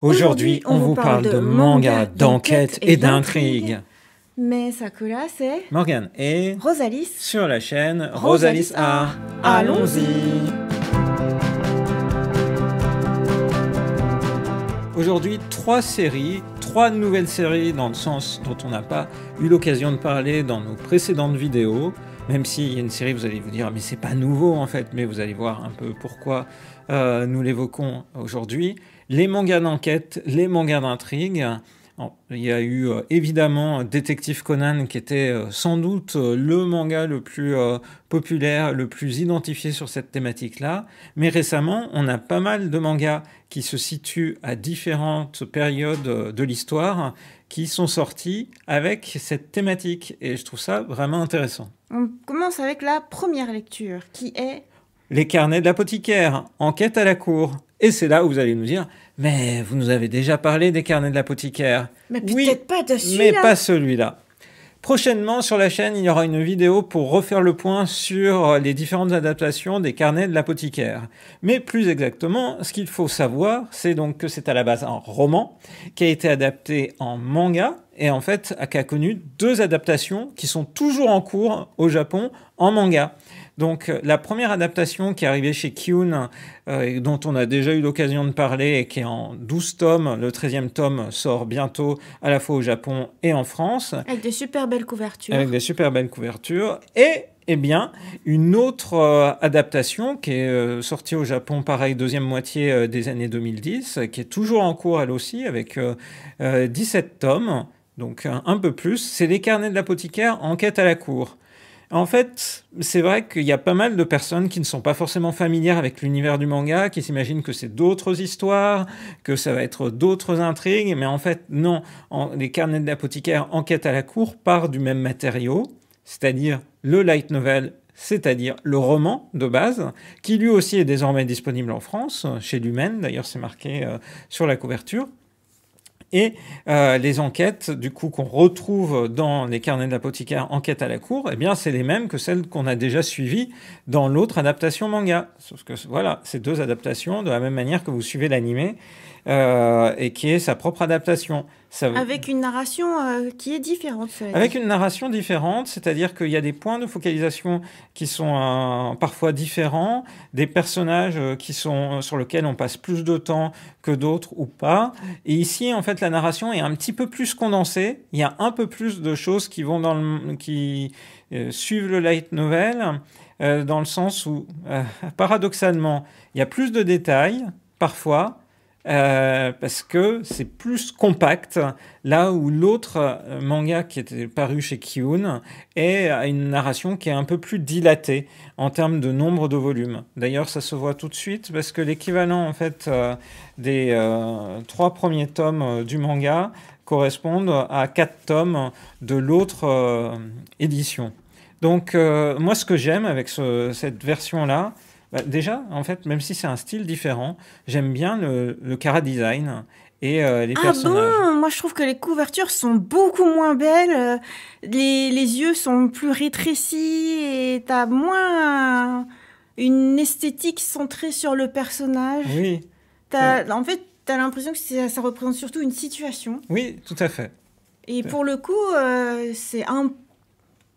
Aujourd'hui, on vous parle de manga, d'enquête et d'intrigue. Mais Sakura, c'est Morgane et Rosalis sur la chaîne Rosalis Art. Allons-y. Aujourd'hui, trois nouvelles séries dans le sens dont on n'a pas eu l'occasion de parler dans nos précédentes vidéos. Même s'il y a une série, vous allez vous dire, mais c'est pas nouveau en fait, mais vous allez voir un peu pourquoi nous l'évoquons aujourd'hui. Les mangas d'enquête, les mangas d'intrigue. Il y a eu évidemment Détective Conan qui était sans doute le manga le plus populaire, le plus identifié sur cette thématique-là. Mais récemment, on a pas mal de mangas qui se situent à différentes périodes de l'histoire qui sont sortis avec cette thématique. Et je trouve ça vraiment intéressant. On commence avec la première lecture qui est... Les carnets de l'apothicaire, enquête à la cour. Et c'est là où vous allez nous dire, mais vous nous avez déjà parlé des carnets de l'apothicaire. Mais peut-être pas de celui-là. Mais pas celui-là. Prochainement sur la chaîne, il y aura une vidéo pour refaire le point sur les différentes adaptations des carnets de l'apothicaire. Mais plus exactement, ce qu'il faut savoir, c'est donc que c'est à la base un roman qui a été adapté en manga et en fait qui a connu deux adaptations qui sont toujours en cours au Japon en manga. Donc la première adaptation qui est arrivée chez Kiun, dont on a déjà eu l'occasion de parler et qui est en 12 tomes, le 13e tome sort bientôt à la fois au Japon et en France. Avec des super belles couvertures. Avec des super belles couvertures. Et eh bien, une autre adaptation qui est sortie au Japon, pareil, deuxième moitié des années 2010, qui est toujours en cours elle aussi, avec 17 tomes, donc un peu plus. C'est Les carnets de l'apothicaire, enquête à la cour. En fait, c'est vrai qu'il y a pas mal de personnes qui ne sont pas forcément familières avec l'univers du manga, qui s'imaginent que c'est d'autres histoires, que ça va être d'autres intrigues, mais en fait, non. Les carnets de l'apothicaire, enquête à la cour, part du même matériau, c'est-à-dire le light novel, c'est-à-dire le roman de base, qui lui aussi est désormais disponible en France, chez Lumen, d'ailleurs c'est marqué sur la couverture. Et les enquêtes, du coup, qu'on retrouve dans les carnets de l'apothicaire, enquête à la cour, eh bien, c'est les mêmes que celles qu'on a déjà suivies dans l'autre adaptation manga. Sauf que, voilà, c'est deux adaptations de la même manière que vous suivez l'animé et qui est sa propre adaptation. Avec une narration qui est différente. Avec une narration différente, c'est-à-dire qu'il y a des points de focalisation qui sont parfois différents, des personnages qui sont sur lesquels on passe plus de temps que d'autres ou pas. Et ici, en fait, la narration est un petit peu plus condensée. Il y a un peu plus de choses qui vont qui suivent le light novel, dans le sens où, paradoxalement, il y a plus de détails parfois. Parce que c'est plus compact, là où l'autre manga qui était paru chez Kiun a une narration qui est un peu plus dilatée en termes de nombre de volumes. D'ailleurs, ça se voit tout de suite parce que l'équivalent en fait des 3 premiers tomes du manga correspondent à 4 tomes de l'autre édition. Donc moi, ce que j'aime avec cette version-là, déjà, en fait, même si c'est un style différent, j'aime bien le chara-design et les personnages. Ah bon, moi je trouve que les couvertures sont beaucoup moins belles, les yeux sont plus rétrécis et t'as moins une esthétique centrée sur le personnage. Oui. En fait, t'as l'impression que ça représente surtout une situation. Oui, tout à fait. Et pour le coup, c'est un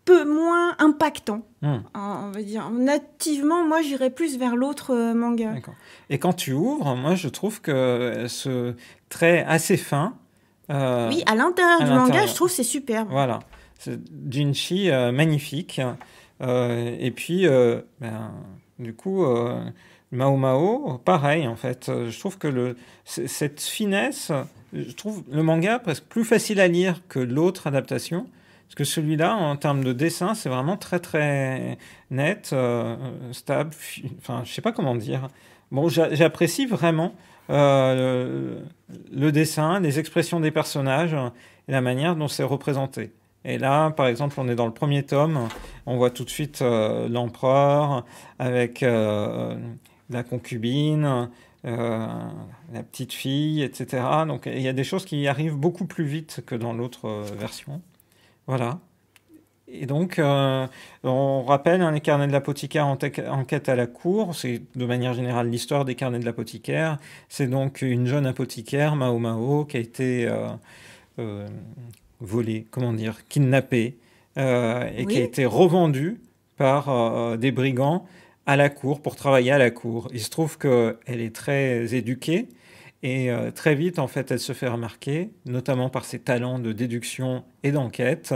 peu moins impactant. On va dire nativement, moi j'irais plus vers l'autre manga. D'accord. Et quand tu ouvres, moi je trouve que ce trait assez fin. Oui, à l'intérieur du manga, je trouve c'est superbe. Voilà, c'est Jinchi magnifique. Et puis, du coup, Mao Mao, pareil en fait. Je trouve que cette finesse, je trouve le manga presque plus facile à lire que l'autre adaptation. Parce que celui-là, en termes de dessin, c'est vraiment très très net, stable. Enfin, je sais pas comment dire. Bon, j'apprécie vraiment le dessin, les expressions des personnages et la manière dont c'est représenté. Et là, par exemple, on est dans le premier tome, on voit tout de suite l'empereur avec la concubine, la petite fille, etc. Donc il y a des choses qui arrivent beaucoup plus vite que dans l'autre version. Voilà. Et donc, on rappelle les carnets de l'apothicaire en quête à la cour. C'est de manière générale l'histoire des carnets de l'apothicaire. C'est donc une jeune apothicaire, Mao Mao, qui a été euh, volée, comment dire, kidnappée, et qui a Oui. été revendue par des brigands à la cour pour travailler à la cour. Il se trouve qu'elle est très éduquée. Et très vite, en fait, elle se fait remarquer, notamment par ses talents de déduction et d'enquête.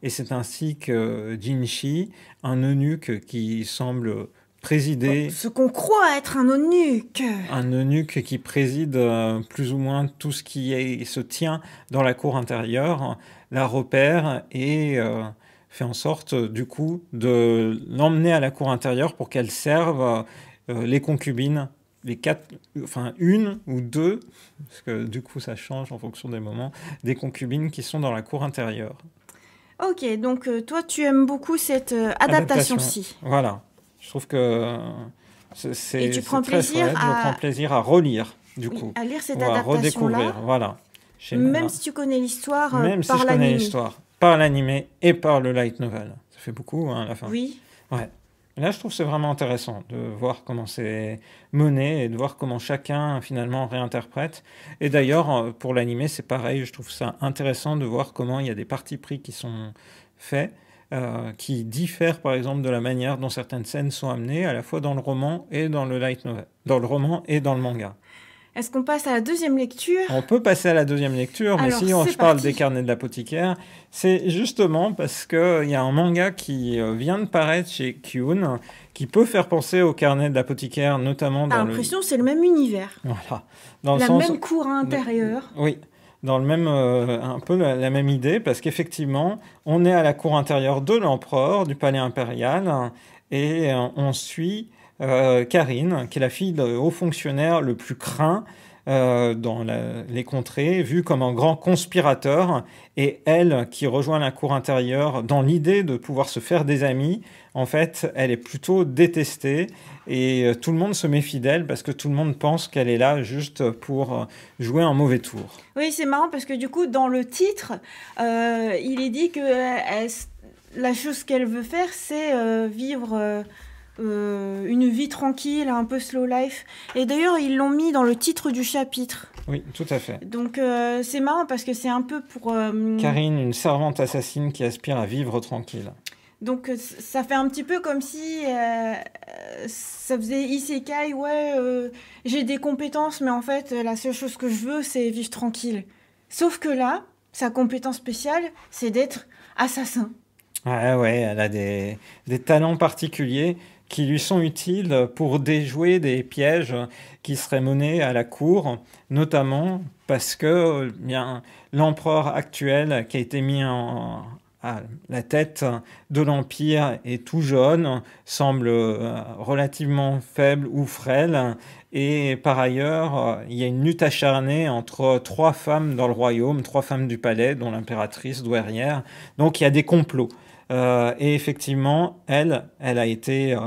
Et c'est ainsi que Jinshi, un eunuque qui semble présider, Ce qu'on croit être un eunuque. un eunuque qui préside plus ou moins tout ce se tient dans la cour intérieure, la repère et fait en sorte, du coup, de l'emmener à la cour intérieure pour qu'elle serve les concubines, les quatre, enfin une ou deux, parce que du coup ça change en fonction des moments, des concubines qui sont dans la cour intérieure. Ok, donc toi, tu aimes beaucoup cette Adaptation. adaptation-ci. Voilà. Je trouve que Et tu c'est prends très plaisir chouette. Je prends plaisir à relire, du oui, coup. à lire cette Ou à redécouvrir. adaptation-là, Voilà. Chez même Nana. si tu connais l'histoire Même si par je connais l'anime. l'histoire. Par l'animé et par le light novel. Ça fait beaucoup, hein, à la fin. Oui. Ouais. Et là, je trouve que c'est vraiment intéressant de voir comment c'est mené et de voir comment chacun finalement réinterprète. Et d'ailleurs, pour l'animé, c'est pareil. Je trouve ça intéressant de voir comment il y a des partis pris qui sont faits, qui diffèrent par exemple de la manière dont certaines scènes sont amenées, à la fois dans le roman et dans le light novel, dans le roman et dans le manga. Est-ce qu'on passe à la deuxième lecture? On peut passer à la deuxième lecture, mais Alors, si c'est je parle parti. des carnets de l'apothicaire, c'est justement parce qu'il y a un manga qui vient de paraître chez Kyun, qui peut faire penser aux carnets de l'apothicaire, notamment T'as dans le... l'impression que c'est le même univers. Voilà. Dans le La sens... même cour intérieure. Oui, dans le même, un peu la même idée, parce qu'effectivement, on est à la cour intérieure de l'empereur, du palais impérial, et on suit Karine, qui est la fille de haut fonctionnaire le plus craint dans les contrées, vu comme un grand conspirateur, et elle qui rejoint la cour intérieure dans l'idée de pouvoir se faire des amis, en fait, elle est plutôt détestée, et tout le monde se méfie d'elle parce que tout le monde pense qu'elle est là juste pour jouer un mauvais tour. Oui, c'est marrant parce que du coup, dans le titre, il est dit que la chose qu'elle veut faire, c'est vivre une vie tranquille, un peu slow life. Et d'ailleurs, ils l'ont mis dans le titre du chapitre. Oui, tout à fait. Donc, c'est marrant parce que c'est un peu pour... Karine, une servante assassine qui aspire à vivre tranquille. Donc, ça fait un petit peu comme si ça faisait isekai, ouais, j'ai des compétences, mais en fait, la seule chose que je veux, c'est vivre tranquille. Sauf que là, sa compétence spéciale, c'est d'être assassin. Ah ouais, elle a des talents particuliers qui lui sont utiles pour déjouer des pièges qui seraient menés à la cour, notamment parce que bien, l'empereur actuel qui a été mis à la tête de l'Empire est tout jeune, semble relativement faible ou frêle, et par ailleurs, il y a une lutte acharnée entre trois femmes dans le royaume, trois femmes du palais, dont l'impératrice douairière, donc il y a des complots. Et effectivement, elle a été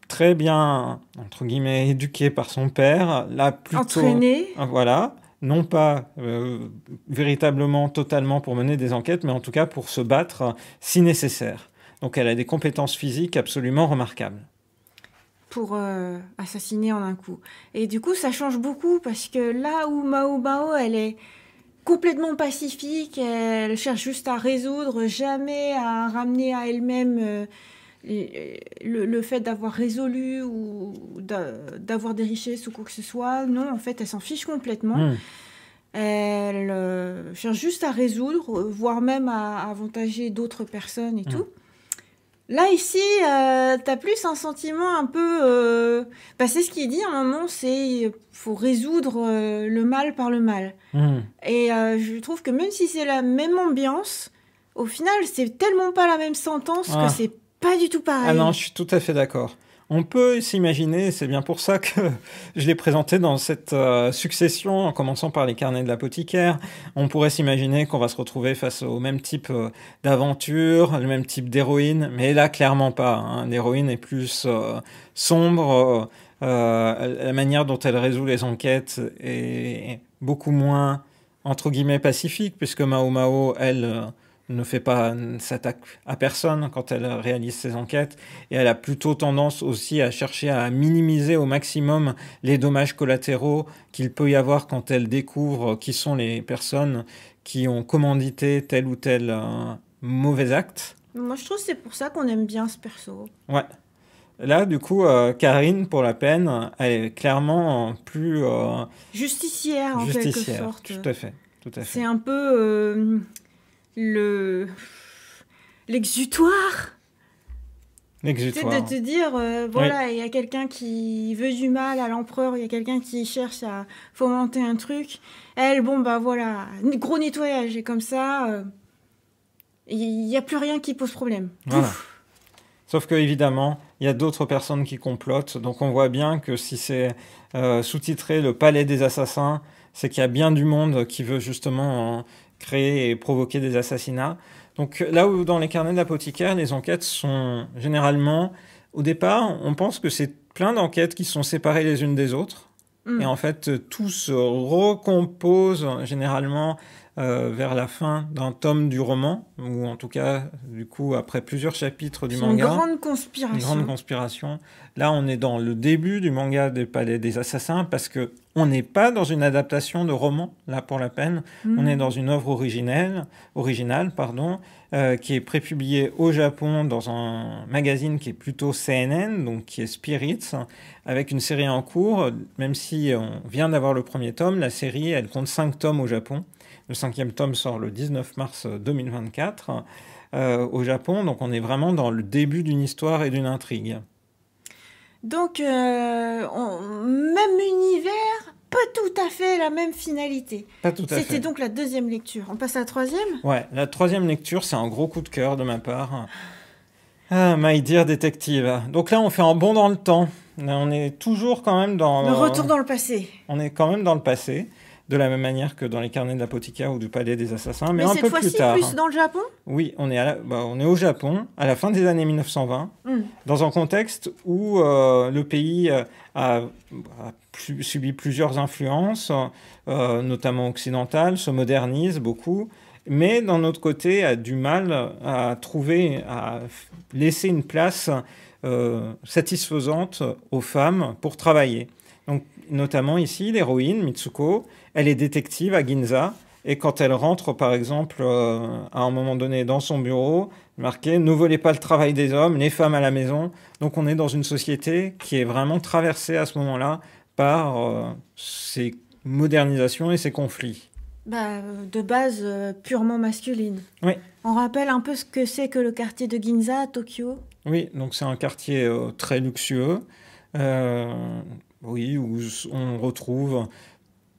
très bien, entre guillemets, éduquée par son père, là plutôt... Entraîné. Voilà, non pas véritablement, totalement pour mener des enquêtes, mais en tout cas pour se battre si nécessaire. Donc elle a des compétences physiques absolument remarquables. Pour assassiner en un coup. Et du coup, ça change beaucoup parce que là où Mao Mao, elle est complètement pacifique, elle cherche juste à résoudre, jamais à ramener à elle-même le fait d'avoir résolu ou d'avoir des richesses ou quoi que ce soit. Non, en fait, elle s'en fiche complètement. Elle cherche juste à résoudre, voire même à avantager d'autres personnes et tout. Là, ici, t'as plus un sentiment un peu... c'est ce qu'il dit à un moment, c'est faut résoudre le mal par le mal. Et je trouve que même si c'est la même ambiance, au final, c'est tellement pas la même sentence que c'est pas du tout pareil. Ah non, je suis tout à fait d'accord. On peut s'imaginer, c'est bien pour ça que je l'ai présenté dans cette succession, en commençant par les carnets de l'apothicaire. On pourrait s'imaginer qu'on va se retrouver face au même type d'aventure, le même type d'héroïne, mais là, clairement pas. Hein. L'héroïne est plus sombre, la manière dont elle résout les enquêtes est beaucoup moins, entre guillemets, pacifique, puisque Mao Mao, elle... ne s'attaque à personne quand elle réalise ses enquêtes, et elle a plutôt tendance aussi à chercher à minimiser au maximum les dommages collatéraux qu'il peut y avoir quand elle découvre qui sont les personnes qui ont commandité tel ou tel mauvais acte. Moi, je trouve que c'est pour ça qu'on aime bien ce perso. Ouais. Là, du coup, Karine, pour la peine, elle est clairement plus Justicière, en quelque sorte. Tout à fait. C'est un peu l'exutoire. L'exutoire. C'est de te dire, voilà, il y a quelqu'un qui veut du mal à l'empereur, il y a quelqu'un qui cherche à fomenter un truc. Elle, bon, bah voilà, gros nettoyage, et comme ça, il n'y a plus rien qui pose problème. Voilà. Sauf que évidemment, il y a d'autres personnes qui complotent. Donc on voit bien que si c'est sous-titré Le Palais des Assassins, c'est qu'il y a bien du monde qui veut justement créer et provoquer des assassinats. Donc là où dans les carnets de l'apothicaire, les enquêtes sont généralement... Au départ, on pense que c'est plein d'enquêtes qui sont séparées les unes des autres. Et en fait, tout se recompose généralement vers la fin d'un tome du roman, ou en tout cas, du coup, après plusieurs chapitres du manga. Une grande conspiration. Une grande conspiration. Là, on est dans le début du manga des Palais des Assassins, parce que on n'est pas dans une adaptation de roman, là, pour la peine. On est dans une œuvre originale, qui est prépubliée au Japon dans un magazine qui est plutôt CNN, donc qui est Spirits, avec une série en cours. Même si on vient d'avoir le premier tome, la série, elle compte 5 tomes au Japon. Le 5e tome sort le 19 mars 2024 au Japon, donc on est vraiment dans le début d'une histoire et d'une intrigue. Donc, même univers, pas tout à fait la même finalité. Pas tout à fait. C'était donc la 2e lecture. On passe à la 3e ? Ouais, la 3e lecture, c'est un gros coup de cœur de ma part. Ah, My Dear Detective. Donc là, on fait un bond dans le temps. Là, on est toujours quand même dans... Le retour dans le passé. On est quand même dans le passé, de la même manière que dans les carnets de l'apothicaire ou du Palais des Assassins, mais un peu plus tard. Mais cette fois-ci, plus dans le Japon ? Oui, on est au Japon, à la fin des années 1920, dans un contexte où le pays a subi plusieurs influences, notamment occidentales, se modernise beaucoup, mais d'un autre côté a du mal à laisser une place satisfaisante aux femmes pour travailler. Donc, notamment ici, l'héroïne, Mitsuko, elle est détective à Ginza, et quand elle rentre, par exemple, à un moment donné dans son bureau, marqué « Ne volez pas le travail des hommes, les femmes à la maison ». Donc on est dans une société qui est vraiment traversée à ce moment-là par ces modernisations et ces conflits. De base purement masculine. Oui. On rappelle un peu ce que c'est que le quartier de Ginza à Tokyo. Oui, donc c'est un quartier très luxueux, oui, où on retrouve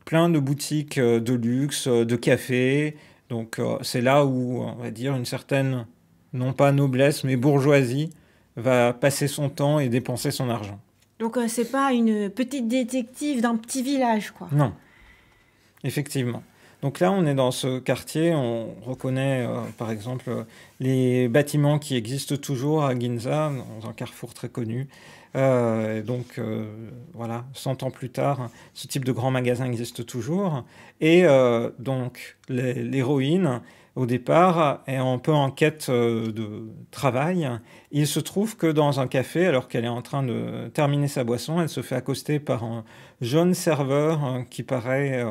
plein de boutiques de luxe, de cafés. Donc c'est là où, on va dire, une certaine, non pas noblesse, mais bourgeoisie va passer son temps et dépenser son argent. Donc c'est pas une petite détective d'un petit village, quoi. Non, effectivement. Donc là, on est dans ce quartier, on reconnaît par exemple les bâtiments qui existent toujours à Ginza, dans un carrefour très connu. Voilà, 100 ans plus tard, ce type de grand magasin existe toujours. Et donc, l'héroïne, au départ, est un peu en quête de travail. Il se trouve que dans un café, alors qu'elle est en train de terminer sa boisson, elle se fait accoster par un jeune serveur qui paraît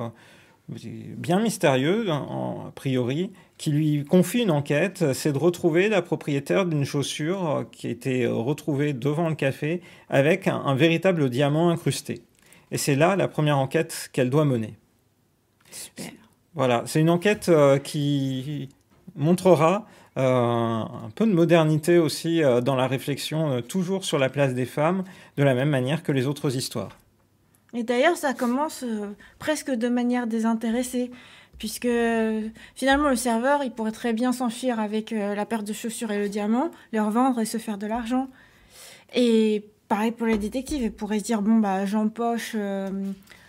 bien mystérieux, a priori, qui lui confie une enquête, c'est de retrouver la propriétaire d'une chaussure qui a été retrouvée devant le café avec un véritable diamant incrusté. Et c'est là la première enquête qu'elle doit mener. Super. Voilà, c'est une enquête qui montrera un peu de modernité aussi dans la réflexion, toujours sur la place des femmes, de la même manière que les autres histoires. Et d'ailleurs, ça commence presque de manière désintéressée, puisque finalement, le serveur, il pourrait très bien s'enfuir avec la paire de chaussures et le diamant, les revendre et se faire de l'argent. Et pareil pour les détectives, ils pourraient se dire, bon, bah, j'empoche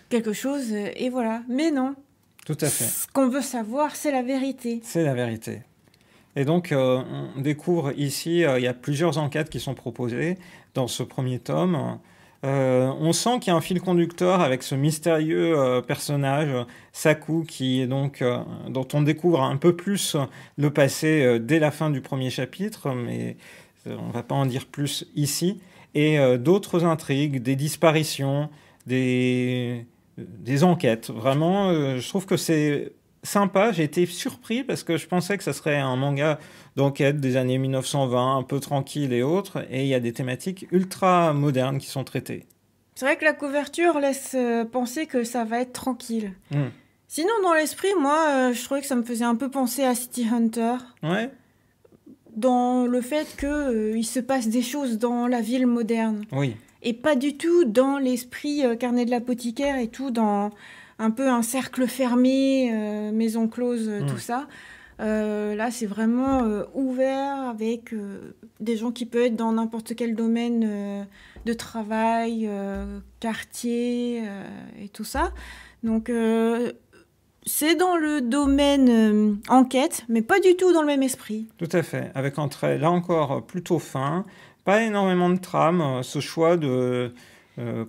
quelque chose, et voilà. Mais non. Tout à fait. Ce qu'on veut savoir, c'est la vérité. C'est la vérité. Et donc, on découvre ici, il y a plusieurs enquêtes qui sont proposées dans ce premier tome. On sent qu'il y a un fil conducteur avec ce mystérieux personnage, Saku, qui est donc, dont on découvre un peu plus le passé dès la fin du premier chapitre, mais on ne va pas en dire plus ici. Et d'autres intrigues, des disparitions, des enquêtes. Vraiment, je trouve que c'est sympa. J'ai été surpris parce que je pensais que ça serait un manga d'enquête des années 1920, un peu tranquille et autres. Et il y a des thématiques ultra modernes qui sont traitées. C'est vrai que la couverture laisse penser que ça va être tranquille. Sinon, dans l'esprit, moi, je trouvais que ça me faisait un peu penser à City Hunter. Ouais. Dans le fait qu'il se passe des choses dans la ville moderne. Oui. Et pas du tout dans l'esprit carnet de l'apothicaire et tout, dans un peu un cercle fermé, maison close, tout ça. Là, c'est vraiment ouvert avec des gens qui peuvent être dans n'importe quel domaine de travail, quartier et tout ça. Donc, c'est dans le domaine enquête, mais pas du tout dans le même esprit. Tout à fait. Avec un trait, là encore, plutôt fin. Pas énormément de trame. Ce choix de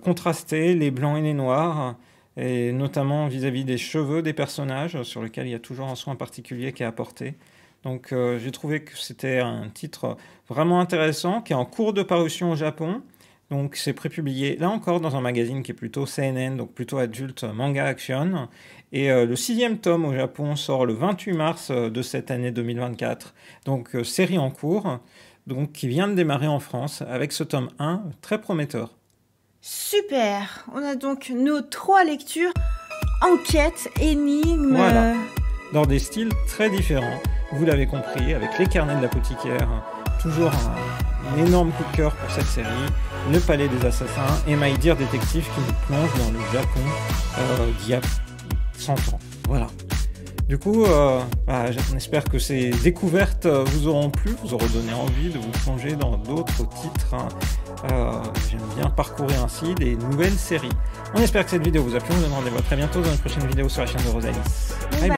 contraster les blancs et les noirs, et notamment vis-à-vis des cheveux des personnages, sur lesquels il y a toujours un soin particulier qui est apporté. Donc j'ai trouvé que c'était un titre vraiment intéressant, qui est en cours de parution au Japon. Donc c'est prépublié, là encore, dans un magazine qui est plutôt seinen, donc plutôt adulte, Manga Action. Et le 6e tome au Japon sort le 28 mars de cette année 2024. Donc série en cours, donc qui vient de démarrer en France, avec ce tome 1 très prometteur. Super. On a donc nos 3 lectures, enquête, énigme... Voilà, dans des styles très différents. Vous l'avez compris, avec les carnets de l'apothicaire, toujours un énorme coup de cœur pour cette série, Le Palais des Assassins et My Dear Detective qui nous plonge dans le Japon d'il y a 100 ans. Voilà. Du coup, j'espère que ces découvertes vous auront plu, vous auront donné envie de vous plonger dans d'autres titres. J'aime bien parcourir ainsi des nouvelles séries. On espère que cette vidéo vous a plu. On vous donne rendez-vous très bientôt dans une prochaine vidéo sur la chaîne de Rosalie. Bye bye.